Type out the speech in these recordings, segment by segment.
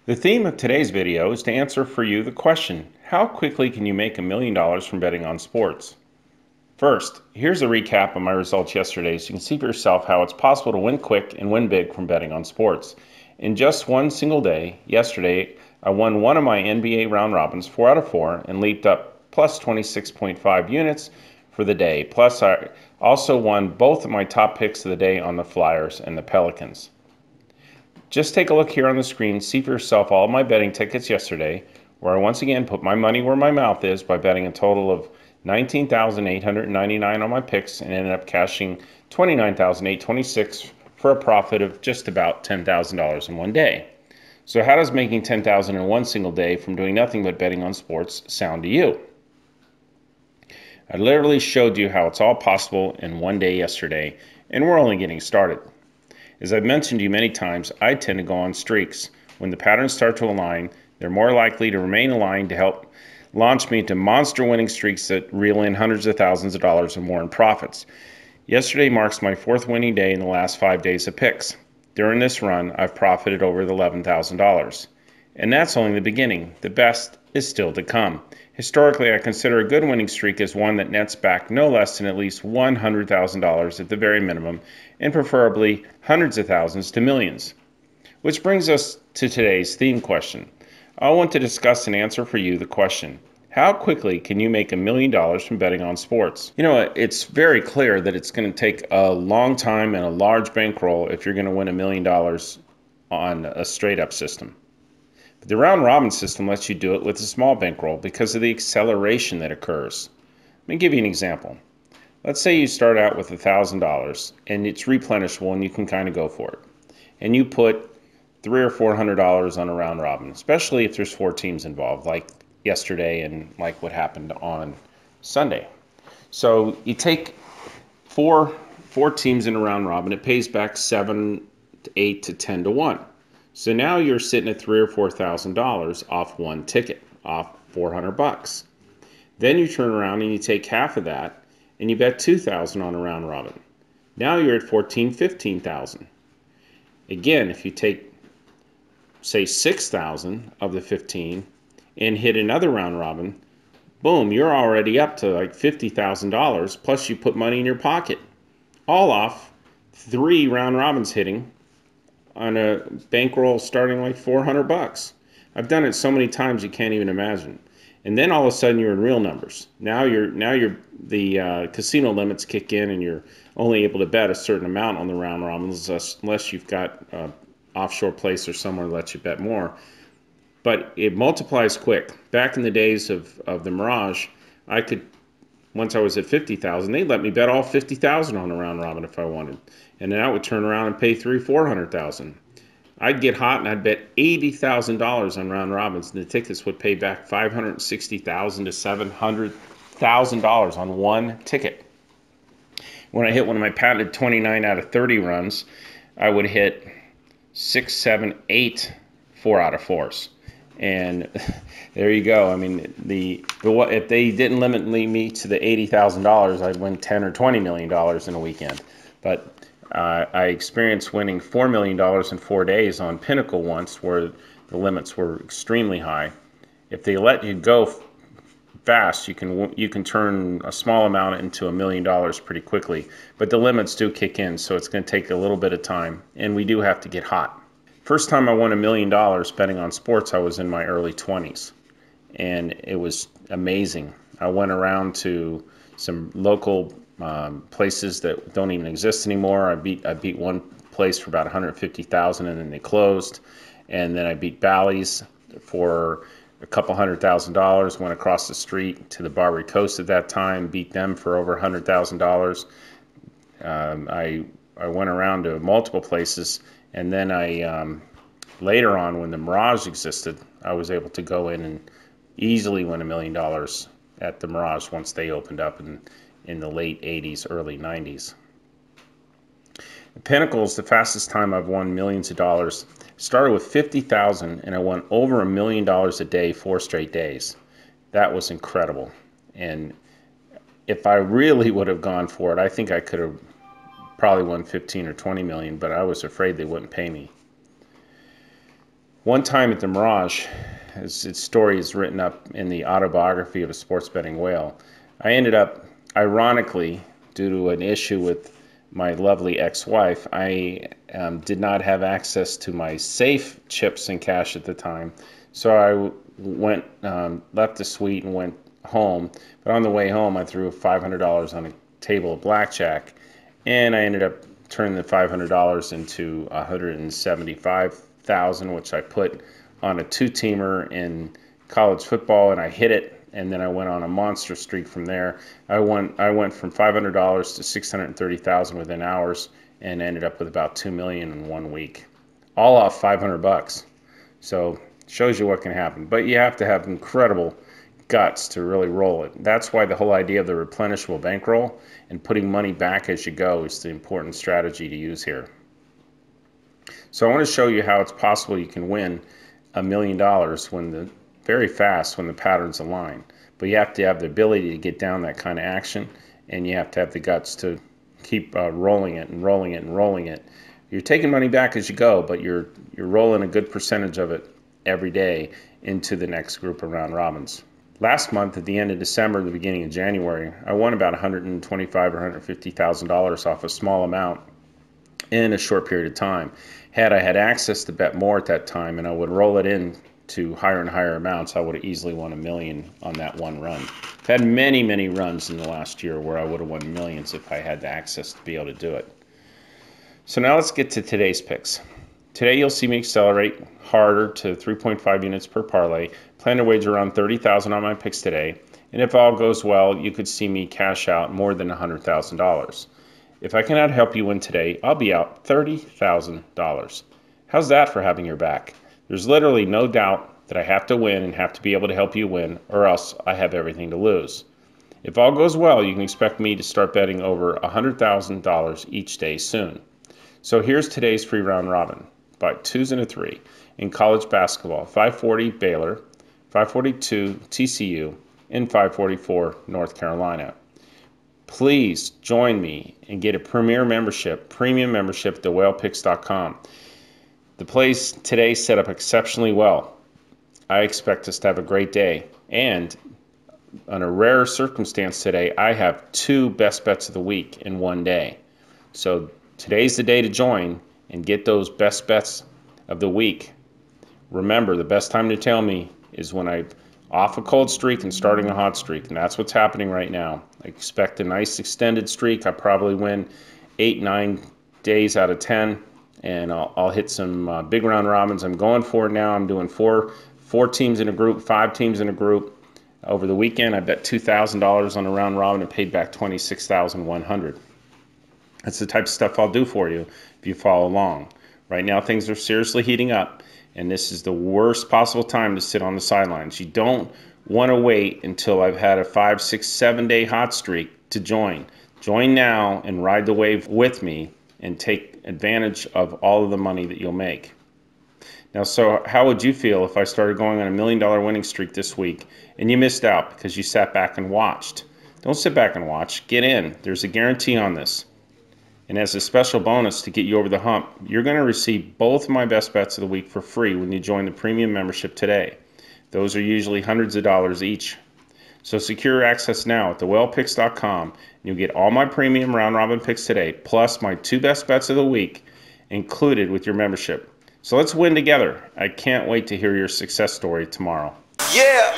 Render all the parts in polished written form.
The theme of today's video is to answer for you the question, how quickly can you make $1 million from betting on sports? First, here's a recap of my results yesterday so you can see for yourself how it's possible to win quick and win big from betting on sports. In just one single day, yesterday, I won one of my NBA round robins 4 out of 4 and leaped up plus 26.5 units for the day. Plus, I also won both of my top picks of the day on the Flyers and the Pelicans. Just take a look here on the screen, see for yourself all of my betting tickets yesterday, where I once again put my money where my mouth is by betting a total of $19,899 on my picks and ended up cashing $29,826 for a profit of just about $10,000 in one day. So how does making $10,000 in one single day from doing nothing but betting on sports sound to you? I literally showed you how it's all possible in one day yesterday, and we're only getting started. As I've mentioned to you many times, I tend to go on streaks. When the patterns start to align, they're more likely to remain aligned to help launch me into monster winning streaks that reel in hundreds of thousands of dollars or more in profits. Yesterday marks my 4th winning day in the last 5 days of picks. During this run, I've profited over $11,000. And that's only the beginning. The best is still to come. Historically, I consider a good winning streak as one that nets back no less than at least $100,000 at the very minimum, and preferably hundreds of thousands to millions. Which brings us to today's theme question. I want to discuss and answer for you the question, how quickly can you make $1 million from betting on sports? You know, it's very clear that it's going to take a long time and a large bankroll if you're going to win $1 million on a straight-up system. The round robin system lets you do it with a small bankroll because of the acceleration that occurs. Let me give you an example. Let's say you start out with $1,000 and it's replenishable and you can kind of go for it. And you put $300 or $400 on a round robin, especially if there's 4 teams involved, like yesterday and like what happened on Sunday. So you take four teams in a round robin, it pays back 7 to 8 to 10 to 1. So now you're sitting at $3,000 or $4,000 off one ticket, off $400. Then you turn around and you take half of that and you bet $2,000 on a round robin. Now you're at $14,000, $15,000. Again, if you take, say, $6,000 of the 15 and hit another round robin, boom, you're already up to like $50,000, plus you put money in your pocket. All off 3 round robins hitting on a bankroll starting like $400. I've done it so many times you can't even imagine. And then all of a sudden you're in real numbers. Now the casino limits kick in and you're only able to bet a certain amount on the round robins unless you've got an offshore place or somewhere that lets you bet more. But it multiplies quick. Back in the days of the Mirage, I could, once I was at 50,000, they'd let me bet all 50,000 on a round robin if I wanted. And then I would turn around and pay $300,000, $400,000. I'd get hot and I'd bet $80,000 on round robins, and the tickets would pay back $560,000 to $700,000 on one ticket. When I hit one of my patented 29 out of 30 runs, I would hit 6, 7, 8 4 out of 4s. And there you go. I mean, if they didn't limit me to the $80,000, I'd win $10 or $20 million in a weekend. But I experienced winning $4 million in 4 days on Pinnacle once, where the limits were extremely high. If they let you go fast, you can turn a small amount into $1 million pretty quickly. But the limits do kick in, so it's going to take a little bit of time, and we do have to get hot. First time I won $1 million betting on sports, I was in my early 20s, and it was amazing. I went around to some local places that don't even exist anymore. I beat one place for about $150,000, and then they closed. And then I beat Bally's for a couple $100,000. Went across the street to the Barbary Coast at that time, beat them for over $100,000. I went around to multiple places, and then I later on, when the Mirage existed, I was able to go in and easily win $1 million at the Mirage once they opened up in the late 80s, early 90s. The Pinnacle is the fastest time I've won millions of dollars. Started with $50,000 and I won over $1 million a day, 4 straight days. That was incredible. And if I really would have gone for it, I think I could have probably won 15 or 20 million, but I was afraid they wouldn't pay me. One time at the Mirage, as its story is written up in the autobiography of a sports betting whale, I ended up, ironically, due to an issue with my lovely ex-wife, I did not have access to my safe chips and cash at the time. So I went, left the suite and went home. But on the way home, I threw $500 on a table of blackjack, and I ended up turning the $500 into $175,000, which I put on a two-teamer in college football, and I hit it. And then I went on a monster streak from there. I went from $500 to $630,000 within hours, and ended up with about $2 million in 1 week, all off $500. So shows you what can happen. But you have to have incredible guts to really roll it. That's why the whole idea of the replenishable bankroll and putting money back as you go is the important strategy to use here. So I want to show you how it's possible you can win $1 million very fast when the patterns align. But you have to have the ability to get down that kind of action, and you have to have the guts to keep rolling it and rolling it and rolling it. You're taking money back as you go, but you're rolling a good percentage of it every day into the next group of round robins. Last month, at the end of December, the beginning of January, I won about $125,000 or $150,000 off a small amount in a short period of time. Had I had access to bet more at that time, and I would roll it in to higher and higher amounts, I would have easily won $1 million on that one run. I've had many, many runs in the last year where I would have won millions if I had the access to be able to do it. So now let's get to today's picks. Today you'll see me accelerate harder to 3.5 units per parlay. Plan to wager around $30,000 on my picks today, and if all goes well, you could see me cash out more than $100,000. If I cannot help you win today, I'll be out $30,000. How's that for having your back? There's literally no doubt that I have to win and have to be able to help you win, or else I have everything to lose. If all goes well, you can expect me to start betting over $100,000 each day soon. So here's today's free round robin by 2s and a 3 in college basketball: 540 Baylor, 542 TCU, and 544 North Carolina. Please join me and get a premium membership at thewhalepicks.com. The plays today set up exceptionally well. I expect us to have a great day. And on a rare circumstance today, I have 2 best bets of the week in one day. So today's the day to join and get those best bets of the week. Remember, the best time to tell me is when I'm off a cold streak and starting a hot streak, and that's what's happening right now. I expect a nice extended streak. I probably win 8-9 days out of 10, and I'll hit some big round robins. I'm going for it now. I'm doing four teams in a group, 5 teams in a group. Over the weekend, I bet $2,000 on a round robin and paid back $26,100. That's the type of stuff I'll do for you if you follow along. Right now, things are seriously heating up, and this is the worst possible time to sit on the sidelines. You don't want to wait until I've had a 5, 6, 7 day hot streak to join. Join now and ride the wave with me and take advantage of all of the money that you'll make. Now, so how would you feel if I started going on $1 million winning streak this week and you missed out because you sat back and watched? Don't sit back and watch. Get in. There's a guarantee on this. And as a special bonus to get you over the hump, you're going to receive both of my best bets of the week for free when you join the premium membership today. Those are usually hundreds of dollars each. So secure access now at thewhalepicks.com, and you'll get all my premium round robin picks today, plus my 2 best bets of the week included with your membership. So let's win together. I can't wait to hear your success story tomorrow. Yeah!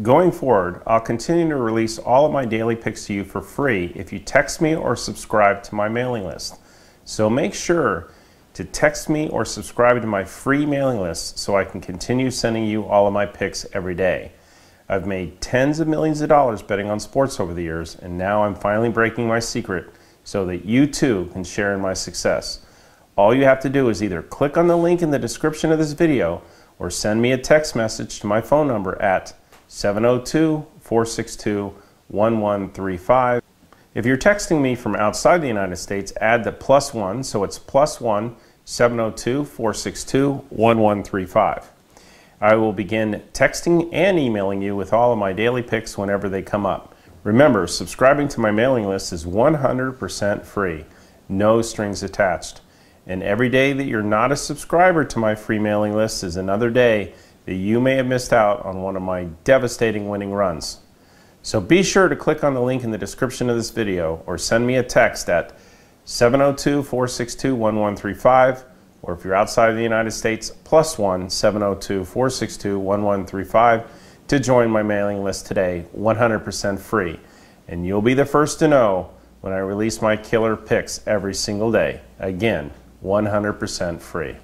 Going forward, I'll continue to release all of my daily picks to you for free if you text me or subscribe to my mailing list. So make sure to text me or subscribe to my free mailing list so I can continue sending you all of my picks every day. I've made tens of millions of dollars betting on sports over the years, and now I'm finally breaking my secret so that you too can share in my success. All you have to do is either click on the link in the description of this video or send me a text message to my phone number at 702-462-1135. If you're texting me from outside the United States, add the +1, so it's +1 702-462-1135. I will begin texting and emailing you with all of my daily picks whenever they come up. Remember, subscribing to my mailing list is 100% free, no strings attached. And every day that you're not a subscriber to my free mailing list is another day that you may have missed out on one of my devastating winning runs. So be sure to click on the link in the description of this video or send me a text at 702-462-1135, or if you're outside of the United States, +1 702-462-1135 to join my mailing list today, 100% free. And you'll be the first to know when I release my killer picks every single day. Again, 100% free.